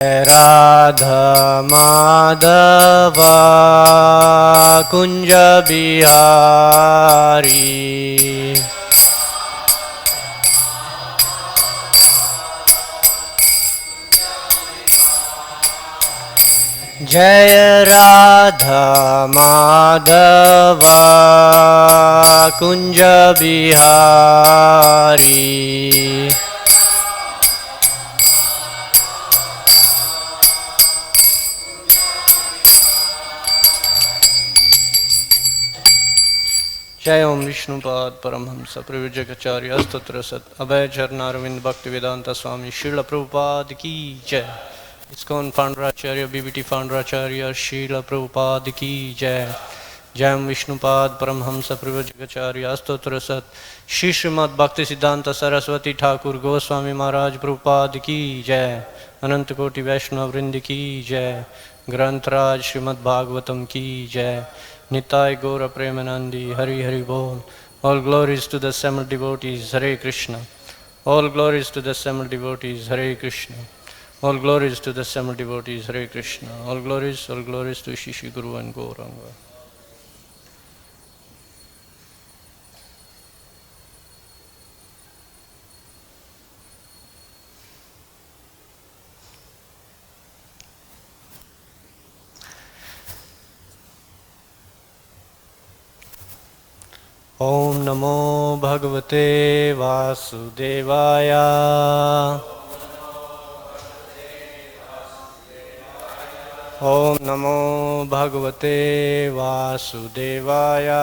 Radha Madhava Kunja Bihari Jaya Radha Madhava Kunja Bihari Jai Om Viṣṇupād Paramhamsa Pravijagacārya Astatrasat Abhay Charnarvind Bhaktivedanta Swami Srila Prabhupada Ki Jai ISKCON Founderacharya BBT Founderacharya Srila Prabhupada Ki Jai Jai Om Viṣṇupād Paramhamsa Pravijagacārya Astatrasat Shri Srimad Bhaktisiddhanta Saraswati Thakur Goswami Maharaj Prabhupada Ki Jai Ananta Koti Vaishnava Vrind Ki Jai Grantaraj Srimad Bhagavatam Ki Jai Nitai Gaura Premanandi, Hari Hari Bol. All glories to the assembled devotees, Hare Krishna. All glories to the assembled devotees, Hare Krishna. All glories to the assembled devotees, Hare Krishna. All glories to Shishi Guru and Gauranga. Om Namo Bhagavate Vasudevaya Om Namo Bhagavate Vasudevaya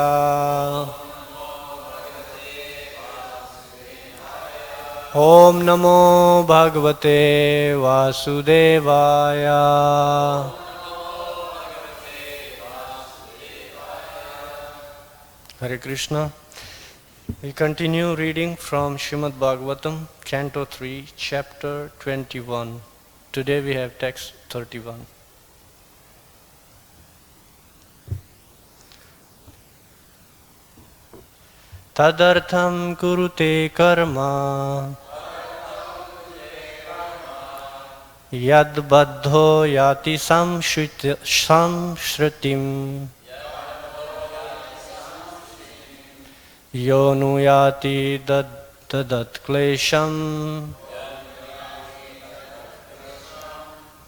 Om Namo Bhagavate Vasudevaya Hare Krishna. We continue reading from Srimad Bhagavatam, Canto 3, Chapter 21. Today we have text 31. tad-arthaṁ kurute karma yad-baddho yāti saṁsṛtim Yo nuyāti dadat kleśam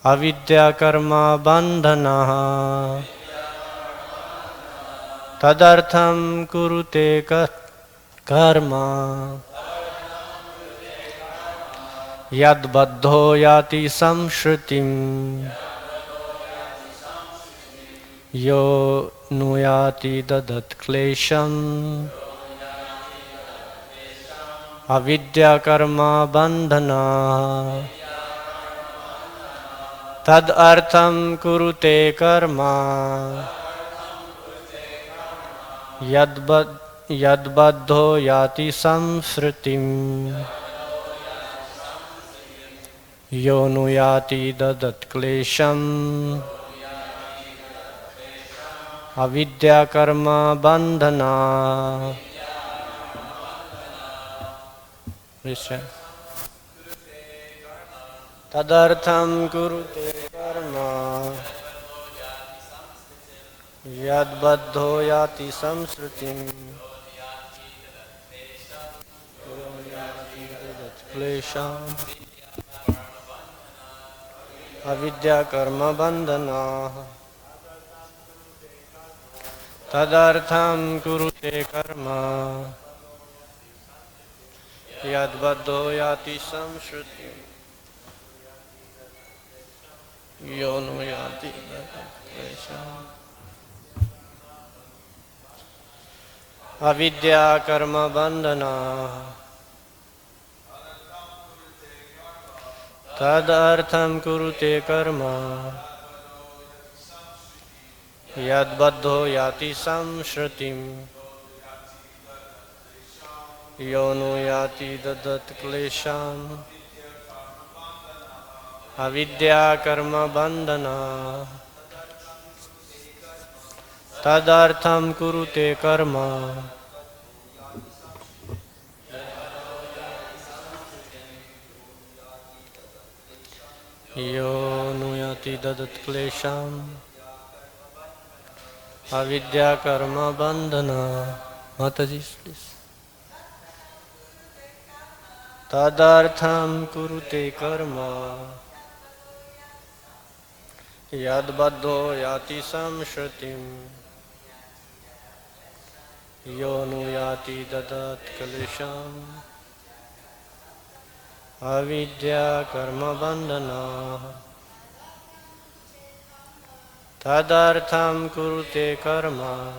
avidyā-karma-bandhanaḥ tad-arthaṁ kurute karma yad-baddho yāti saṁsṛtim yo nuyāti dadat kleśam avidyā-karma-bandhanaḥ tad-arthaṁ kurute karma yad-baddho yāti saṁsṛtim yo nuyāti dadat kleśam avidyā-karma-bandhanaḥ tad-arthaṁ kurute karma yad-baddho yāti saṁsṛtim kleśam avidyā-karma-bandhanaḥ tad-arthaṁ kurute karma yad-baddho yāti saṁsṛtim yo nuyāti kleśam avidyā-karma-bandhanaḥ tad-arthaṁ kurute karma yad-baddho yāti saṁsṛtim yo nuyāti dadat kleśam avidyā-karma-bandhanaḥ tad-arthaṁ kurute karma yo nuyāti dadat kleśam avidyā-karma-bandhanaḥ. Mataji, please. tad-arthaṁ kurute karma yad-baddho yāti saṁsṛtim yo nuyāti dadat kleśam avidyā-karma-bandhanaḥ. tad-arthaṁ kurute karma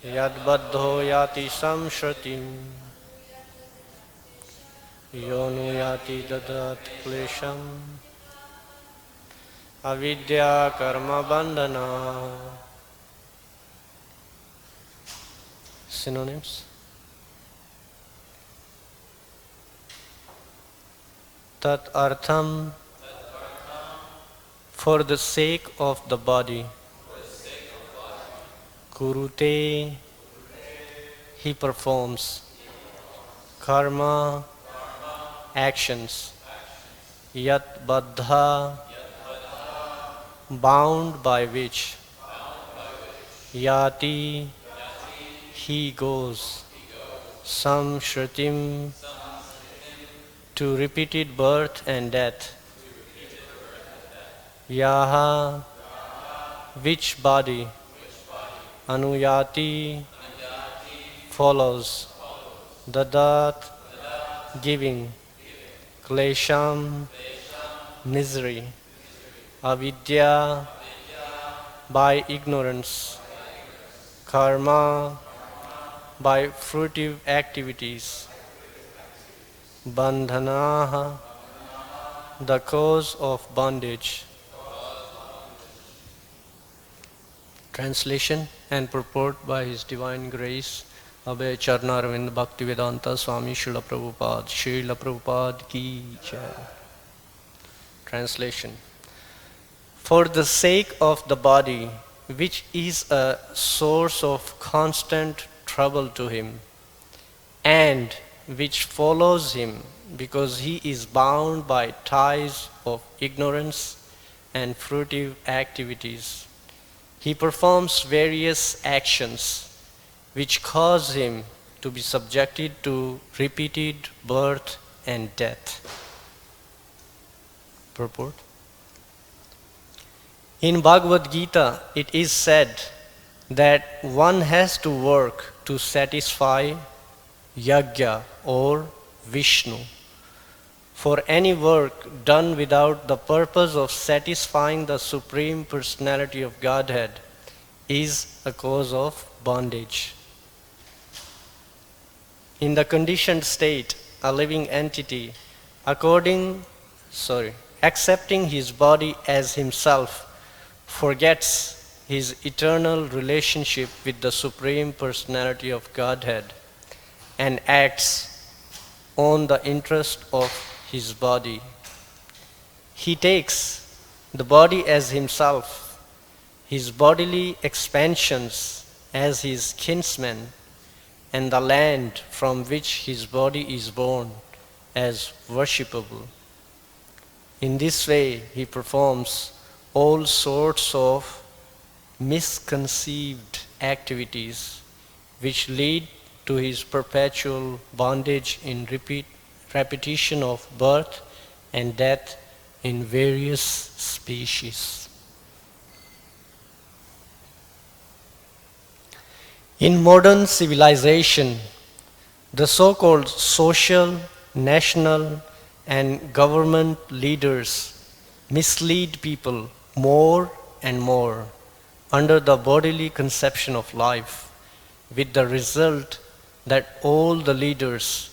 yad-baddho yāti saṁsṛtim yo nuyāti dadat kleśam avidyā-karma-bandhanaḥ. Synonyms: tat-artham, for the sake of the body. Kurute, he performs. Karma, actions. Yat-baddha, bound by which. Yāti, he goes. Saṁsṛtim, to repeated birth and death. Yaha, which body. Anuyāti, follows. Dadat, giving. Kleśam, misery. Avidyā, by ignorance. Karma, by fruitive activities. Bandhanaḥ, the cause of bondage. Translation and purport by His Divine Grace, Abhay Charnaravind Bhaktivedanta Swami Srila Prabhupada ki Jai. Translation: for the sake of the body, which is a source of constant trouble to him, and which follows him because he is bound by ties of ignorance and fruitive activities, he performs various actions which cause him to be subjected to repeated birth and death. Purport: in Bhagavad-gītā it is said that one has to work to satisfy Yajña or Viṣṇu. For any work done without the purpose of satisfying the Supreme Personality of Godhead is a cause of bondage. In the conditioned state, a living entity, accepting his body as himself, forgets his eternal relationship with the Supreme Personality of Godhead and acts on the interest of his body. He takes the body as himself, his bodily expansions as his kinsmen, and the land from which his body is born as worshipable. In this way, he performs all sorts of misconceived activities which lead to his perpetual bondage in repetition of birth and death in various species. In modern civilization, the so-called social, national, and government leaders mislead people more and more under the bodily conception of life, with the result that all the leaders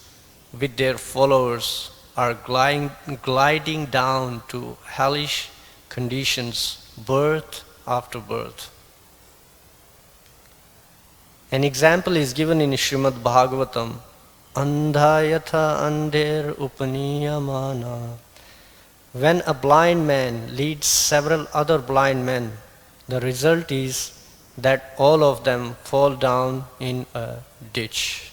with their followers are gliding down to hellish conditions, birth after birth. An example is given in Srimad Bhagavatam, Andha yatha andher upaniyamana. When a blind man leads several other blind men, the result is that all of them fall down in a ditch.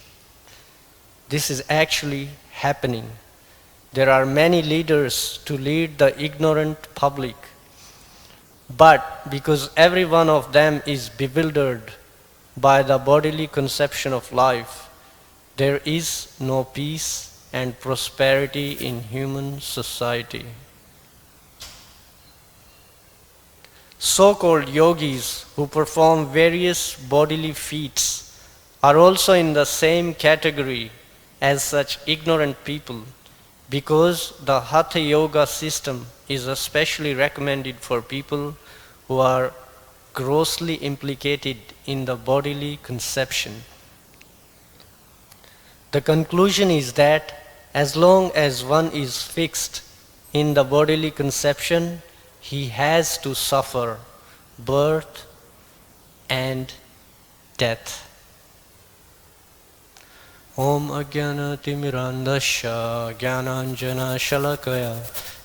This is actually happening. There are many leaders to lead the ignorant public. But because every one of them is bewildered by the bodily conception of life, there is no peace and prosperity in human society. So-called yogis who perform various bodily feats are also in the same category as such ignorant people, because the Hatha Yoga system is especially recommended for people who are grossly implicated in the bodily conception. The conclusion is that as long as one is fixed in the bodily conception, he has to suffer birth and death. Om ajnana-timirandasya jnananjana shalakaya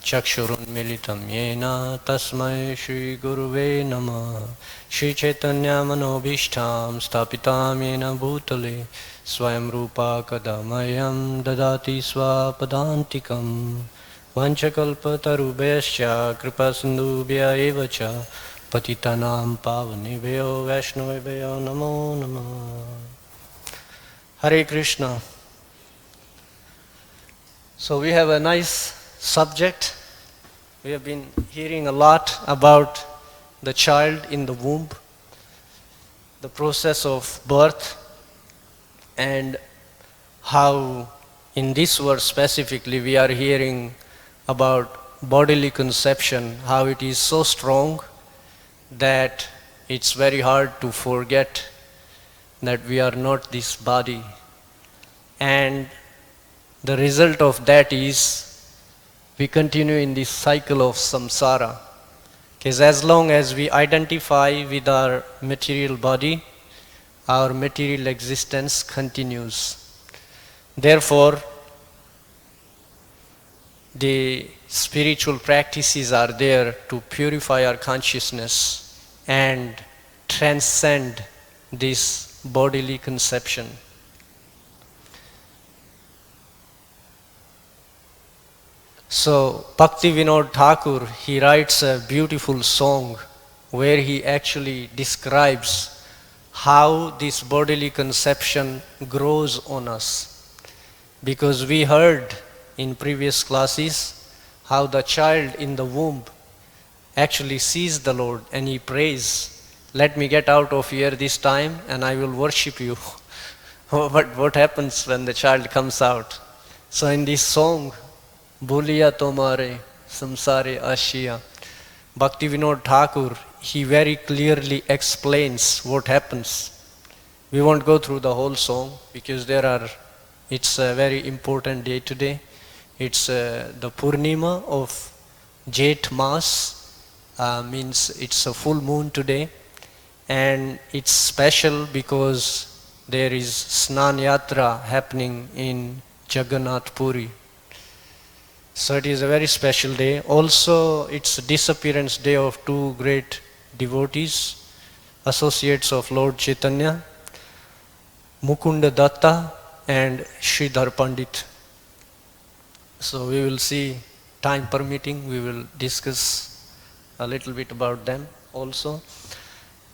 chakshurun militam yena tasmai Shri Guruve Namah. Shri Chaitanya manobhishtam stapitam yena bhutale swayam rupa kadamayam dadati swapadantikam vanchakalpatarubhyascha kripasindubhya evacha patitanam pavanebhyo vaishnavebhyo namo namah. Hare Krishna. So we have a nice subject. We have been hearing a lot about the child in the womb, the process of birth, and how in this verse specifically we are hearing about bodily conception, how it is so strong that it's very hard to forget that we are not this body. And the result of that is we continue in this cycle of samsara. Because as long as we identify with our material body, our material existence continues. Therefore, the spiritual practices are there to purify our consciousness and transcend this bodily conception. So Bhakti Vinod Thakur, he writes a beautiful song where he actually describes how this bodily conception grows on us. Because we heard in previous classes how the child in the womb actually sees the Lord and he prays, "Let me get out of here this time and I will worship you." But what happens when the child comes out? So in this song, Boliya tomare samsare ashiya, Bhakti Vinod Thakur, he very clearly explains what happens. We won't go through the whole song because it's a very important day today. It's the Purnima of Jeth Maas, means it's a full moon today. And it's special because there is Snan Yatra happening in Jagannath Puri. So it is a very special day. Also, it's a disappearance day of two great devotees, associates of Lord Chaitanya, Mukunda Datta and Sridhar Pandit. So we will see, time permitting, we will discuss a little bit about them also.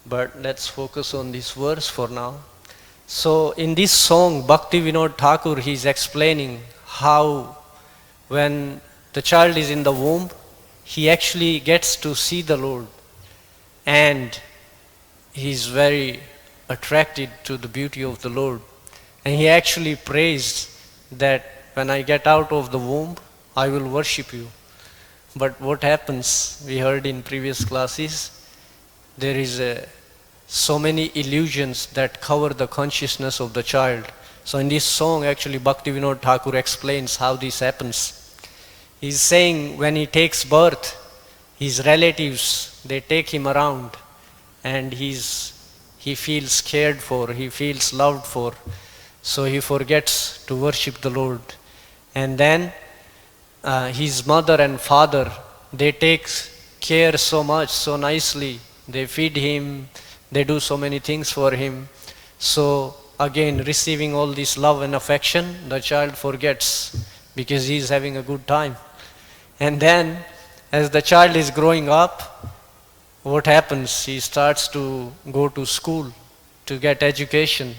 But let's focus on this verse for now. So in this song, Bhakti Vinod Thakur, he is explaining how when the child is in the womb, he actually gets to see the Lord. And he is very attracted to the beauty of the Lord. And he actually prays that when I get out of the womb, I will worship you. But what happens, we heard in previous classes, there is so many illusions that cover the consciousness of the child. So in this song, actually, Bhakti Vinod Thakur explains how this happens. He's saying when he takes birth, his relatives, they take him around and he feels cared for, he feels loved for. So he forgets to worship the Lord. And then his mother and father, they take care so much, so nicely. They feed him, they do so many things for him. So again, receiving all this love and affection, the child forgets because he is having a good time. And then, as the child is growing up, what happens? He starts to go to school to get education.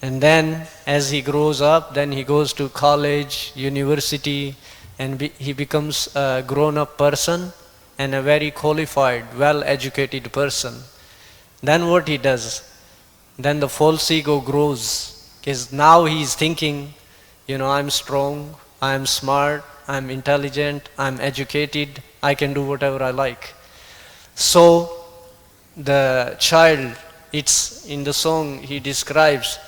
And then, as he grows up, then he goes to college, university, and he becomes a grown-up person and a very qualified, well-educated person. Then what he does? Then the false ego grows, because now he is thinking, I'm strong, I'm smart, I'm intelligent, I'm educated, I can do whatever I like. So the child, it's in the song he describes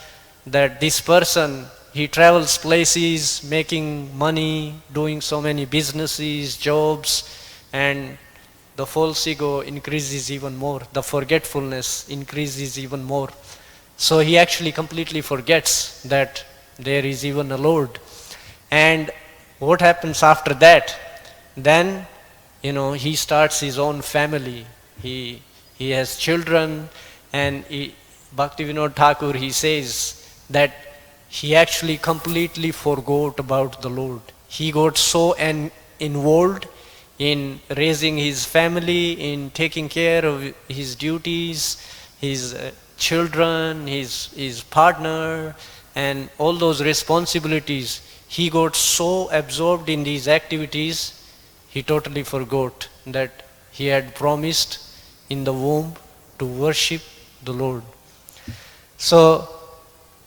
that this person, he travels places, making money, doing so many businesses, jobs, and the false ego increases even more. The forgetfulness increases even more. So he actually completely forgets that there is even a Lord. And what happens after that? Then, he starts his own family. He has children, and Bhaktivinoda Thakur, he says that he actually completely forgot about the Lord. He got so involved in raising his family, in taking care of his duties, his children, his partner, and all those responsibilities. He got so absorbed in these activities, he totally forgot that he had promised in the womb to worship the Lord. So,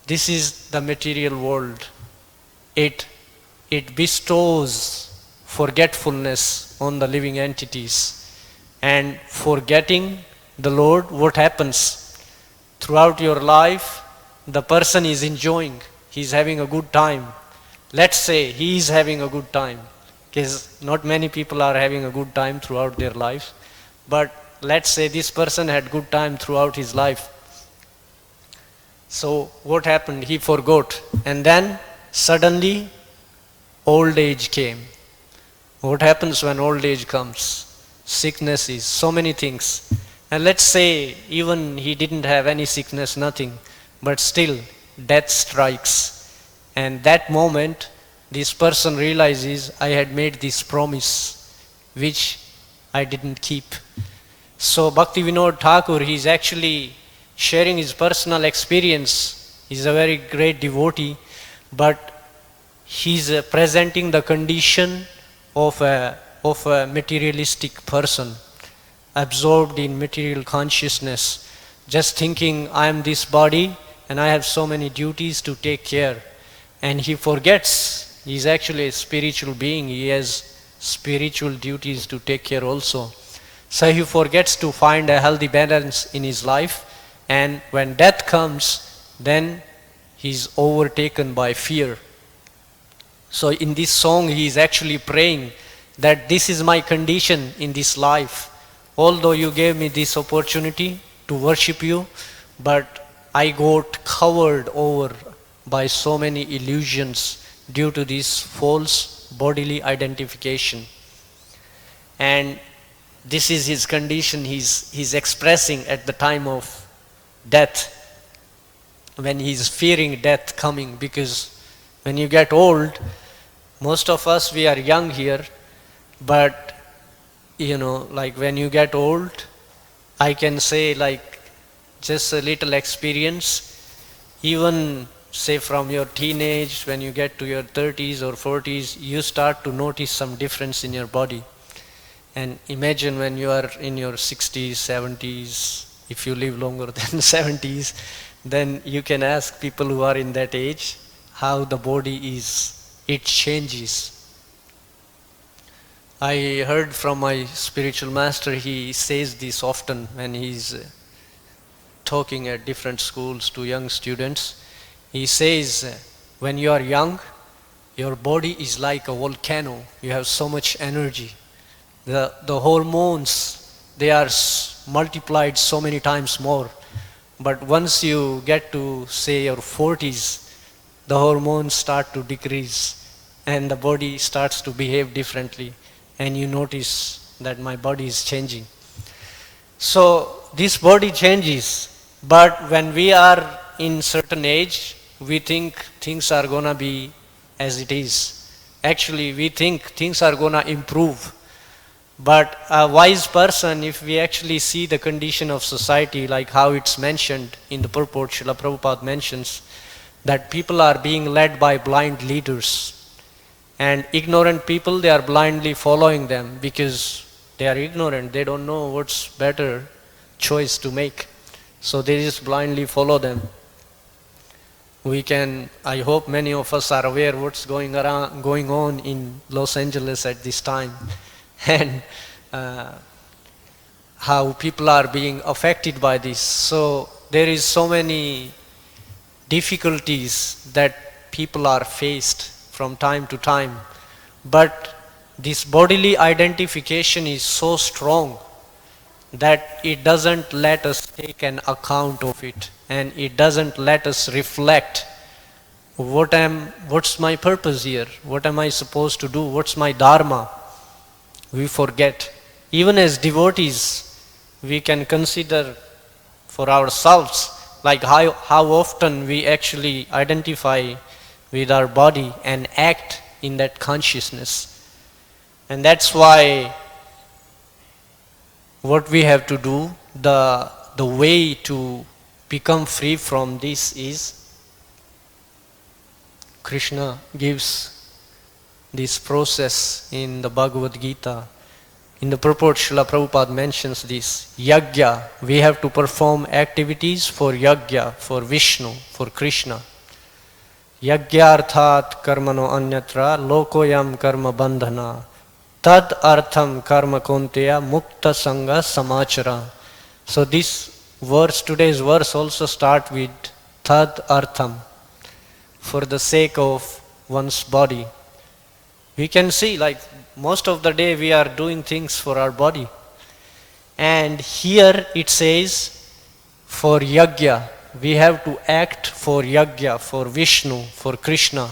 this is the material world. It bestows forgetfulness on the living entities. And forgetting the Lord, what happens? Throughout your life, the person is enjoying. He's having a good time. Let's say he is having a good time, because not many people are having a good time throughout their life. But let's say this person had good time throughout his life. So what happened? He forgot. And then suddenly old age came. What happens when old age comes? Sicknesses, so many things. And let's say even he didn't have any sickness, nothing, but still death strikes. And that moment, this person realizes, I had made this promise, which I didn't keep. So Bhaktivinoda Thakur, he's actually sharing his personal experience. He's a very great devotee, but he's presenting the condition of a materialistic person, absorbed in material consciousness, just thinking, I am this body and I have so many duties to take care. And he forgets he's actually a spiritual being. He has spiritual duties to take care also. So he forgets to find a healthy balance in his life, and when death comes, then he's overtaken by fear. So in this song he is actually praying that this is my condition in this life. Although you gave me this opportunity to worship you, but I got covered over by so many illusions due to this false bodily identification. And this is his condition he's expressing at the time of death, when he's fearing death coming. Because when you get old, most of us, we are young here, but like when you get old, I can say like just a little experience, even say from your teenage, when you get to your 30s or 40s, you start to notice some difference in your body. And imagine when you are in your 60s, 70s, if you live longer than 70s, then you can ask people who are in that age how the body is, it changes. I heard from my spiritual master, he says this often when he's talking at different schools to young students. He says, when you are young, your body is like a volcano. You have so much energy. The hormones, they are multiplied so many times more. But once you get to, say, your 40s, the hormones start to decrease and the body starts to behave differently. And you notice that my body is changing. So this body changes, but when we are in certain age, we think things are gonna be as it is. actually we think things are gonna improve. But a wise person, if we actually see the condition of society, like how it's mentioned in the purport, Srila Prabhupada mentions that people are being led by blind leaders. And ignorant people, they are blindly following them because they are ignorant. They don't know what's better choice to make. So they just blindly follow them. I hope many of us are aware what's going on in Los Angeles at this time. And how people are being affected by this. So there is so many difficulties that people are faced from time to time. But this bodily identification is so strong that it doesn't let us take an account of it, and it doesn't let us reflect what's my purpose here, what am I supposed to do, what's my dharma. We forget. Even as devotees, we can consider for ourselves like how often we actually identify with our body and act in that consciousness. And that's why what we have to do, the way to become free from this is, Krishna gives this process in the Bhagavad-gītā. In the purport, Srila Prabhupada mentions this. Yajña, we have to perform activities for Yajña, for Viṣṇu, for Krishna. Yajñārthāt karmano anyatra lokoyam karma-bandhanaḥ tad-arthaṁ karma konteya mukta sangha samachara. So this verse, today's verse also start with tad-arthaṁ, for the sake of one's body. We can see like most of the day we are doing things for our body. And here it says for Yajña, we have to act for Yajña, for Viṣṇu, for Krishna.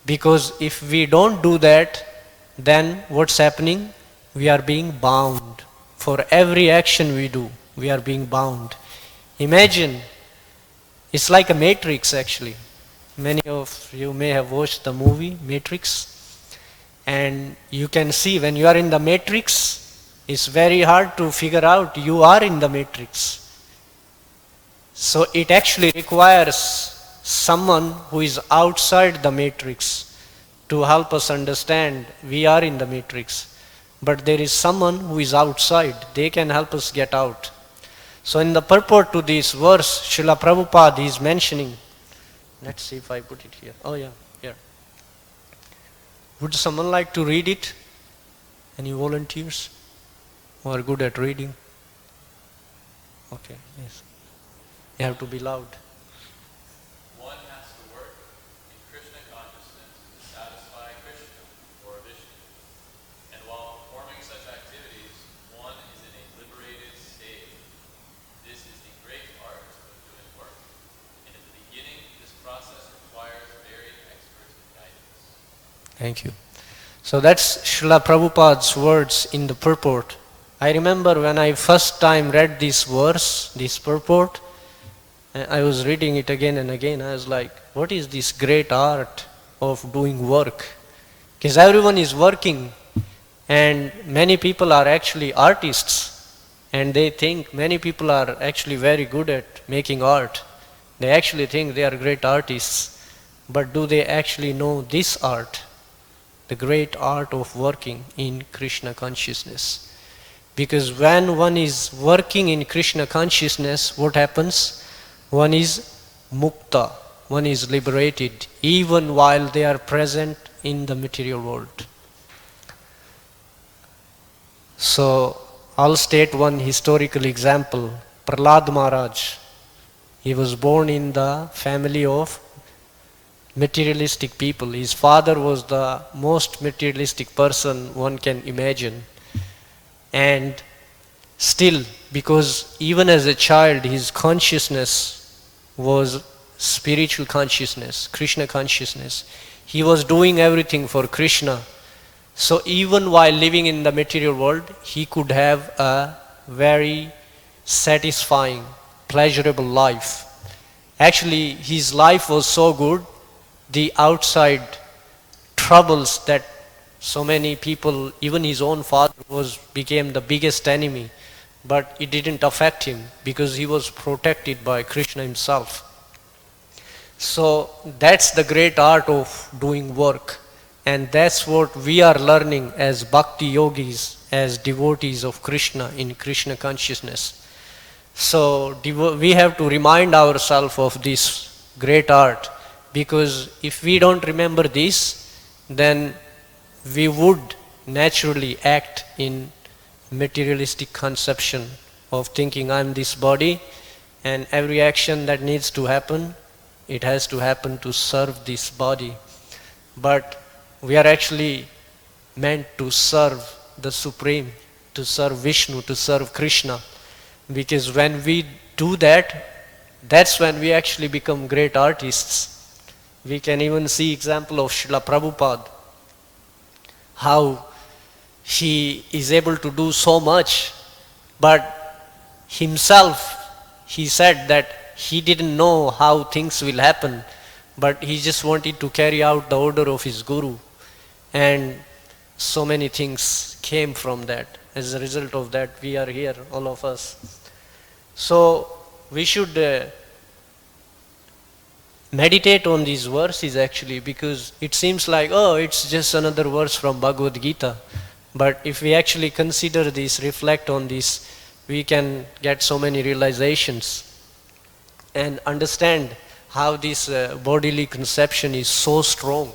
Because if we don't do that, then what's happening? We are being bound. For every action we do, we are being bound. Imagine, it's like a matrix actually. Many of you may have watched the movie Matrix. And you can see when you are in the matrix, it's very hard to figure out you are in the matrix. So it actually requires someone who is outside the matrix to help us understand we are in the matrix. But there is someone who is outside, they can help us get out. So in the purport to this verse, Srila Prabhupada is mentioning, let's see if I put it here. Oh yeah, here. Would someone like to read it? Any volunteers who are good at reading? Okay, yes. You have to be loud. One has to work in Krishna consciousness to satisfy Krishna or Viṣṇu. And while performing such activities, one is in a liberated state. This is the great art of doing work. And at the beginning, this process requires very expert guidance. Thank you. So that's Srila Prabhupada's words in the purport. I remember when I first time read this verse, this purport, I was reading it again and again. I was like, what is this great art of doing work? Because everyone is working and many people are actually artists, and they think many people are actually very good at making art. They actually think they are great artists, but do they actually know this art? The great art of working in Krishna consciousness. Because when one is working in Krishna consciousness, what happens? One is mukta, one is liberated, even while they are present in the material world. So, I'll state one historical example. Prahlad Maharaj, he was born in the family of materialistic people. His father was the most materialistic person one can imagine. And still, because even as a child, his consciousness was spiritual consciousness, Krishna consciousness. He was doing everything for Krishna. So even while living in the material world, he could have a very satisfying, pleasurable life. Actually, his life was so good, the outside troubles that so many people, even his own father became the biggest enemy, but it didn't affect him because he was protected by Krishna himself. So that's the great art of doing work, and that's what we are learning as bhakti yogis, as devotees of Krishna in Krishna consciousness. So we have to remind ourselves of this great art, because if we don't remember this, then we would naturally act in materialistic conception of thinking I'm this body, and every action that needs to happen, it has to happen to serve this body. But we are actually meant to serve the Supreme, to serve Viṣṇu, to serve Krishna. Because when we do that, that's when we actually become great artists. We can even see example of Srila Prabhupada, how he is able to do so much, but himself, he said that he didn't know how things will happen, but he just wanted to carry out the order of his guru, and so many things came from that. As a result of that, we are here, all of us. So we should meditate on these verses actually, because it seems like, oh, it's just another verse from Bhagavad-gītā. But if we actually consider this, reflect on this, we can get so many realizations and understand how this bodily conception is so strong.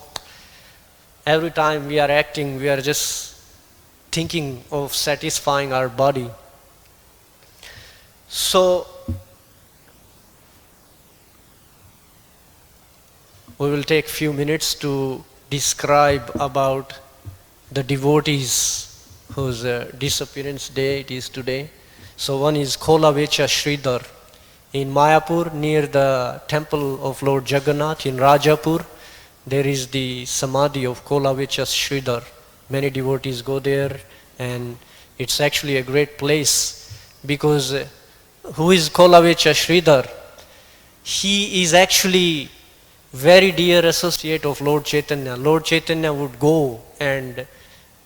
Every time we are acting, we are just thinking of satisfying our body. So we will take few minutes to describe about the devotees whose disappearance day it is today. So one is Kolavecha Sridhar in Mayapur, near the temple of Lord Jagannath in Rajapur. There is the samadhi of Kolavecha Sridhar. Many devotees go there, and it's actually a great place, because who is Kolavecha Sridhar? He is actually very dear associate of Lord Chaitanya. Lord Chaitanya would go, and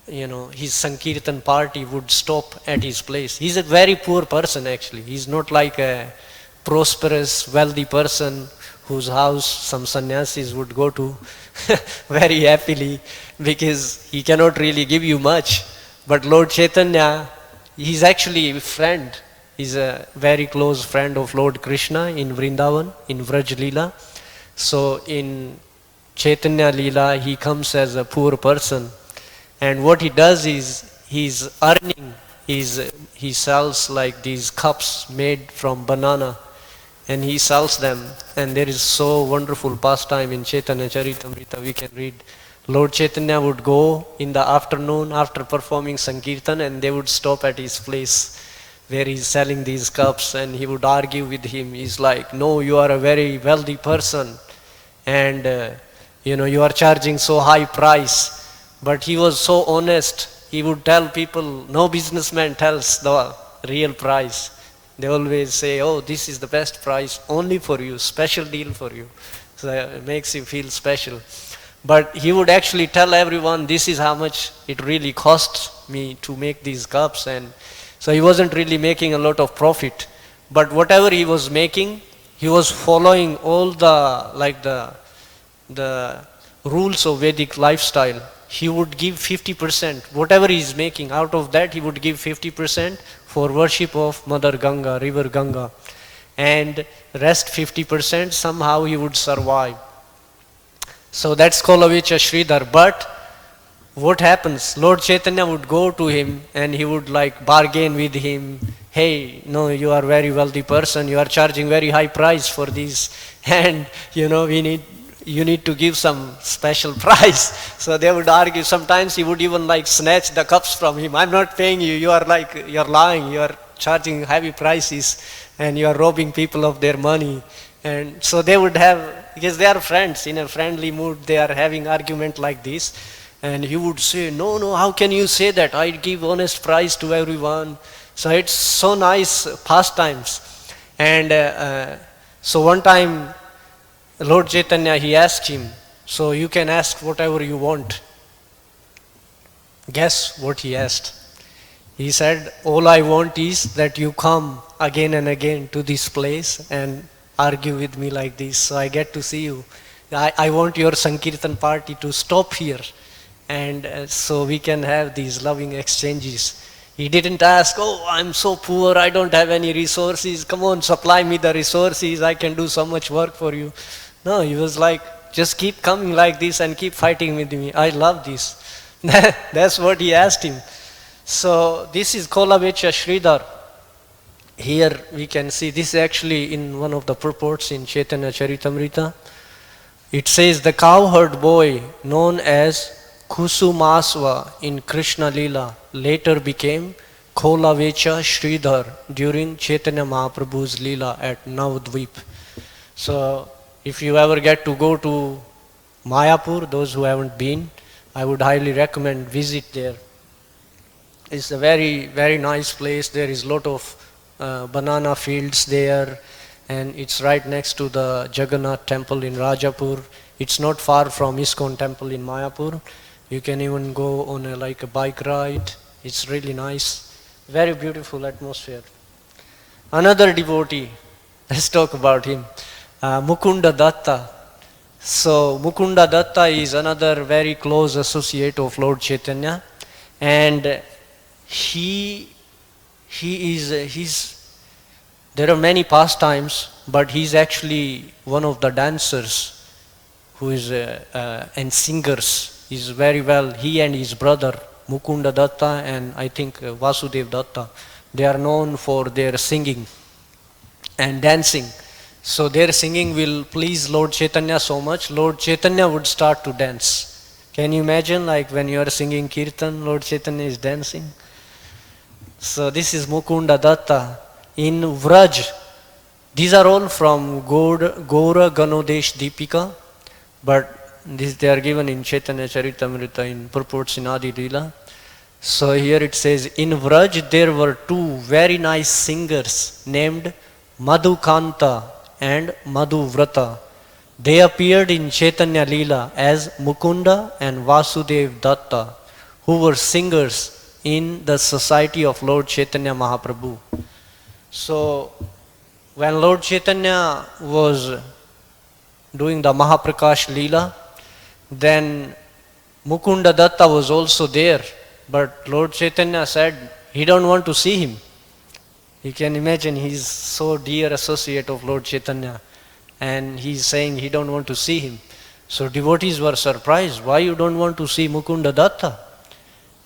his Sankirtan party would stop at his place. He's a very poor person actually. He's not like a prosperous, wealthy person whose house some sannyasis would go to very happily, because he cannot really give you much. But Lord Chaitanya, he's actually a friend. He's a very close friend of Lord Krishna in Vrindavan, in Vraj Leela. So in Chaitanya Leela, he comes as a poor person. And what he does is, he's earning, he sells like these cups made from banana, and he sells them. And there is so wonderful pastime in Chaitanya Charitamrita, we can read. Lord Chaitanya would go in the afternoon after performing Sankirtan, and they would stop at his place where he's selling these cups, and he would argue with him. He's like, no, you are a very wealthy person, and you are charging so high price. But he was so honest. He would tell people, no businessman tells the real price. They always say, oh, this is the best price only for you, special deal for you. So it makes you feel special. But he would actually tell everyone, this is how much it really costs me to make these cups. And so he wasn't really making a lot of profit. But whatever he was making, he was following all the rules of Vedic lifestyle. He would give 50%, whatever he is making, out of that he would give 50% for worship of Mother Ganga, river Ganga. And rest 50% somehow he would survive. So that's Kolavecha Sridhar. But what happens? Lord Chaitanya would go to him, and he would bargain with him. Hey, no, you are a very wealthy person, you are charging very high price for these, and you need to give some special price. So they would argue. Sometimes he would even snatch the cups from him. I'm not paying you. You are you're lying. You are charging heavy prices, and you are robbing people of their money. And so they would have, because they are friends, in a friendly mood, they are having argument like this. And he would say, no, how can you say that? I give honest price to everyone. So it's so nice pastimes. And so one time, Lord Chaitanya, he asked him, So you can ask whatever you want. Guess what he asked? He said, all I want is that you come again and again to this place and argue with me like this, so I get to see you. I want your Sankirtan party to stop here, and so we can have these loving exchanges. He didn't ask, oh, I'm so poor, I don't have any resources, come on, supply me the resources, I can do so much work for you. No, he was like, just keep coming like this and keep fighting with me. I love this. That's what he asked him. So this is Kolavecha Sridhar. Here we can see, this is actually in one of the purports in Chaitanya Charitamrita. It says, the cowherd boy known as Kusumasva in Krishna Leela later became Kolavecha Sridhar during Chaitanya Mahaprabhu's Leela at Navadvip. So if you ever get to go to Mayapur, those who haven't been, I would highly recommend visit there. It's a very, very nice place. There is a lot of banana fields there, and it's right next to the Jagannath temple in Rajapur. It's not far from ISKCON temple in Mayapur. You can even go on a bike ride. It's really nice. Very beautiful atmosphere. Another devotee, let's talk about him. Mukunda Datta. So Mukunda Datta is another very close associate of Lord Chaitanya, and there are many pastimes, but he's actually one of the dancers who is and singers. He's very well, he and his brother Mukunda Datta and I think Vasudev Datta, they are known for their singing and dancing. So their singing will please Lord Chaitanya so much, Lord Chaitanya would start to dance. Can you imagine, like when you are singing Kirtan, Lord Chaitanya is dancing? So this is Mukunda Datta in Vraj. These are all from Gaura Ganodesh Deepika, but they are given in Chaitanya Charitamrita in purports in Adi Leela. So here it says, in Vraj there were two very nice singers named Madhukanta and Madhuvrata. They appeared in Chaitanya Leela as Mukunda and Vasudev Datta, who were singers in the society of Lord Chaitanya Mahaprabhu. So when Lord Chaitanya was doing the Mahaprakash Leela, then Mukunda Datta was also there, but Lord Chaitanya said he don't want to see him. You can imagine, he's so dear associate of Lord Chaitanya, and he's saying he don't want to see him. So devotees were surprised, why you don't want to see Mukunda Datta?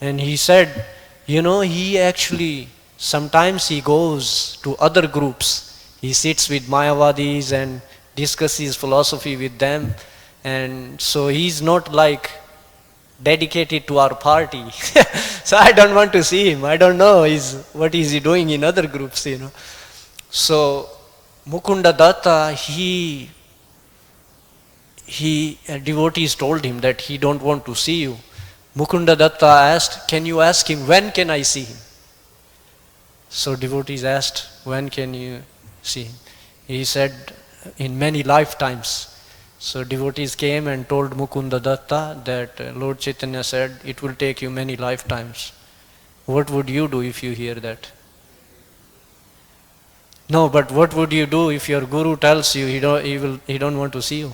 And he said, you know, he actually, sometimes he goes to other groups. He sits with Mayavadis and discusses philosophy with them. And so he's not like dedicated to our party. So I don't want to see him. I don't know what is he doing in other groups, you know. So Mukunda Datta, devotees told him that he don't want to see you. Mukunda Datta asked, can you ask him, when can I see him? So devotees asked, when can you see him? He said, in many lifetimes. So devotees came and told Mukunda Datta that Lord Chaitanya said, it will take you many lifetimes. What would you do if you hear that? No, but what would you do if your guru tells you he don't want to see you?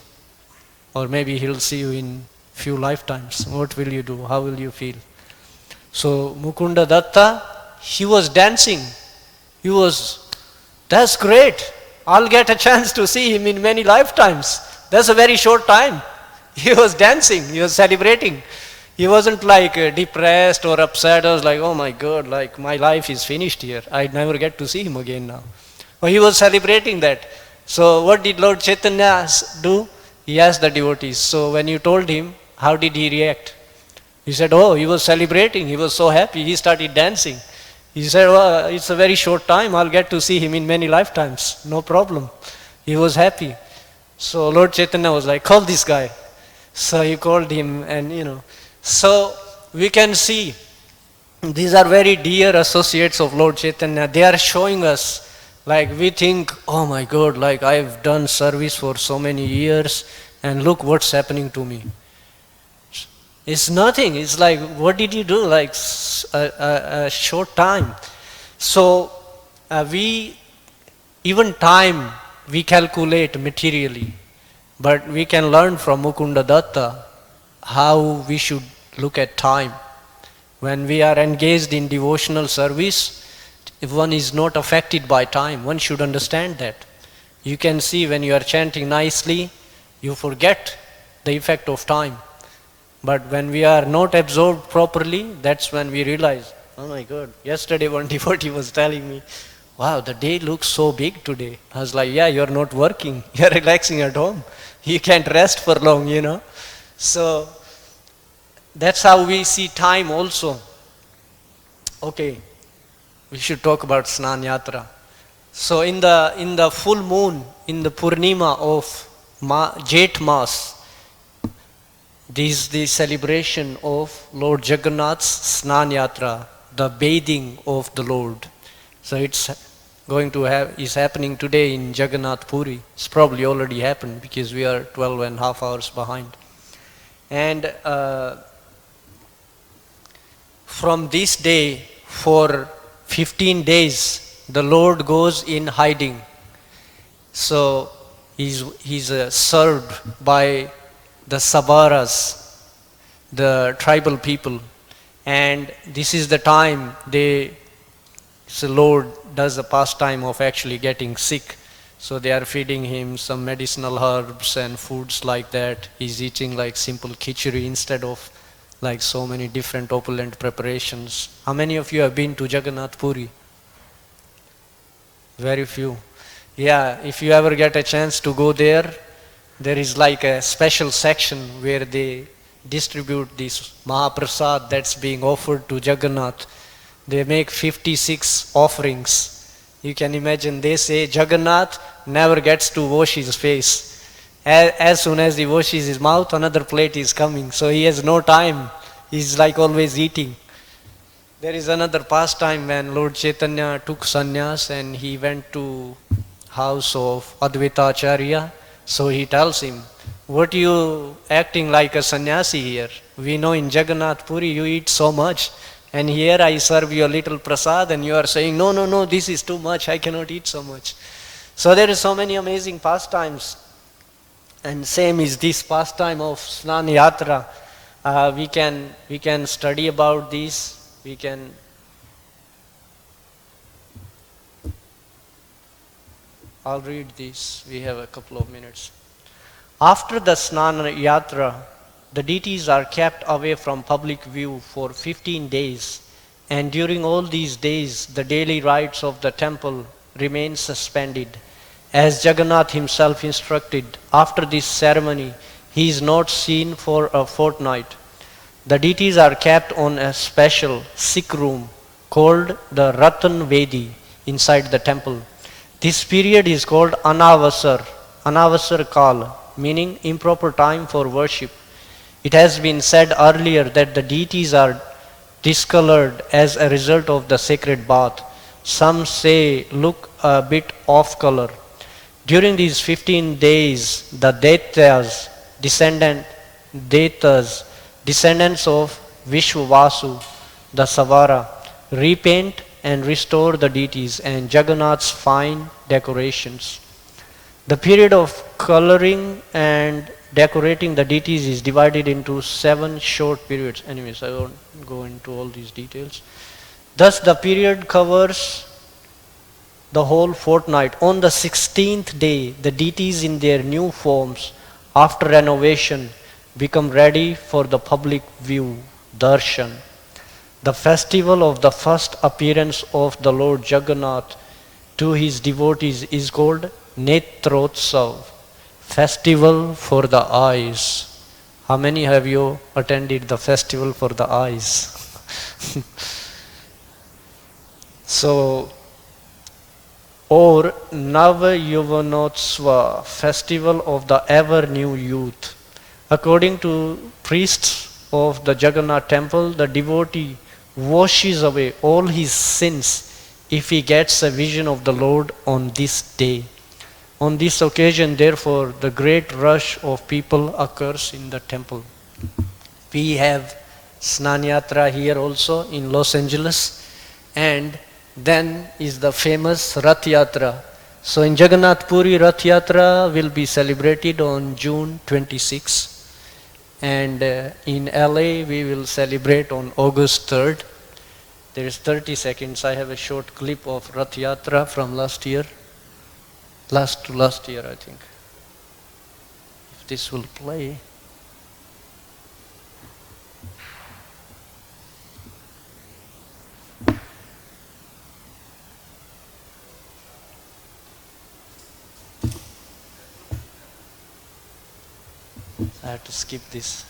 Or maybe he'll see you in few lifetimes. What will you do? How will you feel? So Mukunda Datta, he was dancing. That's great. I'll get a chance to see him in many lifetimes. That's a very short time. He was dancing, he was celebrating. He wasn't like depressed or upset. I was like, oh my God, like my life is finished here. I never get to see him again now. But he was celebrating that. So what did Lord Chaitanya do? He asked the devotees. So when you told him, how did he react? He said, oh, he was celebrating. He was so happy. He started dancing. He said, well, it's a very short time. I'll get to see him in many lifetimes. No problem. He was happy. So Lord Chaitanya was like, call this guy. So he called him, and so we can see these are very dear associates of Lord Chaitanya. They are showing us, like we think, oh my God, like I've done service for so many years and look what's happening to me. It's nothing. It's like, what did you do? Like a short time. So even time we calculate materially, but we can learn from Mukunda Datta how we should look at time. When we are engaged in devotional service, if one is not affected by time, one should understand that. You can see when you are chanting nicely, you forget the effect of time. But when we are not absorbed properly, that's when we realize, oh my God, yesterday one devotee was telling me, wow, the day looks so big today. I was like, yeah, you're not working, you're relaxing at home. You can't rest for long, you know. So that's how we see time also. Okay, we should talk about Snan Yatra. So in the full moon, in the Purnima of Jet Mass, this is the celebration of Lord Jagannath's Snan Yatra, the bathing of the Lord. So it's is happening today in Jagannath Puri. It's probably already happened because we are 12 and a half hours behind. And from this day, for 15 days, the Lord goes in hiding. So he's served by the Sabaras, the tribal people. And this is the time the Lord does a pastime of actually getting sick. So they are feeding him some medicinal herbs and foods like that. He's eating like simple khichdi instead of like so many different opulent preparations. How many of you have been to Jagannath Puri? Very few. Yeah, if you ever get a chance to go there, there is like a special section where they distribute this Mahaprasad that's being offered to Jagannath. They make 56 offerings. You can imagine, they say Jagannath never gets to wash his face. As soon as he washes his mouth, another plate is coming. So he has no time. He's like always eating. There is another pastime when Lord Chaitanya took sannyas and he went to house of Advaita Acharya. So he tells him, what you acting like a sannyasi here? We know in Jagannath Puri you eat so much. And here I serve you a little prasad and you are saying, no, this is too much, I cannot eat so much. So there are so many amazing pastimes. And same is this pastime of Snan Yatra. We can study about this. I'll read this. We have a couple of minutes. After the Snan Yatra, the deities are kept away from public view for 15 days, and during all these days, the daily rites of the temple remain suspended. As Jagannath himself instructed, after this ceremony, he is not seen for a fortnight. The deities are kept on a special sick room called the Ratan Vedi inside the temple. This period is called Anavasar Kal, meaning improper time for worship. It has been said earlier that the deities are discolored as a result of the sacred bath. Some say look a bit off color. During these 15 days, the Daityas, descendants of Vishwavasu, the Savara, repaint and restore the deities and Jagannath's fine decorations. The period of coloring and decorating the deities is divided into 7 short periods. Anyways, I won't go into all these details. Thus, the period covers the whole fortnight. On the 16th day, the deities in their new forms, after renovation, become ready for the public view, darshan. The festival of the first appearance of the Lord Jagannath to his devotees is called Netrotsav, festival for the eyes. How many have you attended the festival for the eyes? So, or Nava-yuvanotsva, festival of the ever new youth. According to priests of the Jagannath temple, the devotee washes away all his sins if he gets a vision of the Lord on this day. On this occasion, therefore, the great rush of people occurs in the temple. We have Snan Yatra here also in Los Angeles, and then is the famous Rath Yatra. So in Jagannath Puri, Rath Yatra will be celebrated on June 26, and in LA we will celebrate on August 3rd. There is 30 seconds. I have a short clip of Rath Yatra from last year. Last year, I think. If this will play. I have to skip this.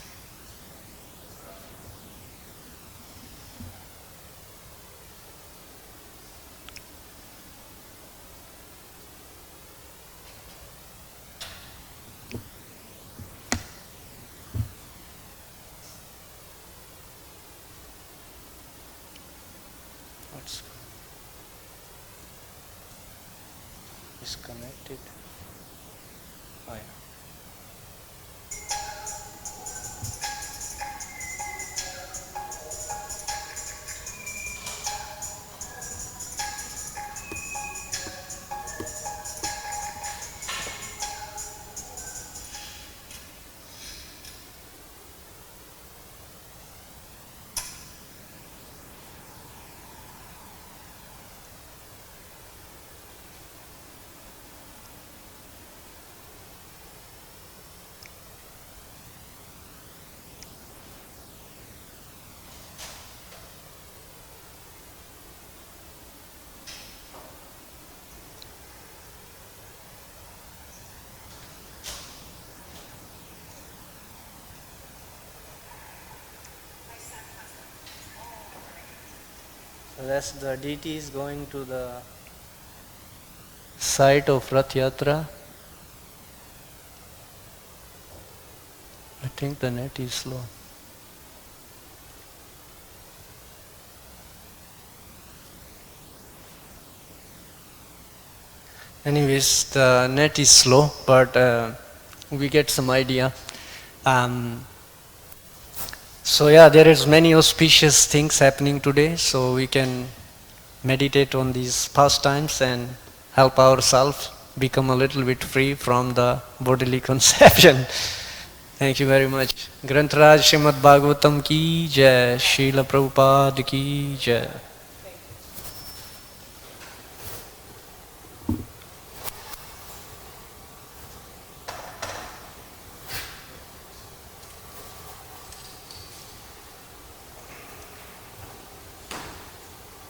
What's disconnected? Oh, yeah. That's the deities going to the site of Rath Yatra. I think the net is slow. Anyways, the net is slow, but we get some idea. So yeah, there is many auspicious things happening today, so we can meditate on these pastimes and help ourselves become a little bit free from the bodily conception. Thank you very much. Granth Raj Srimad Bhagavatam ki jai, Srila Prabhupada ki jai.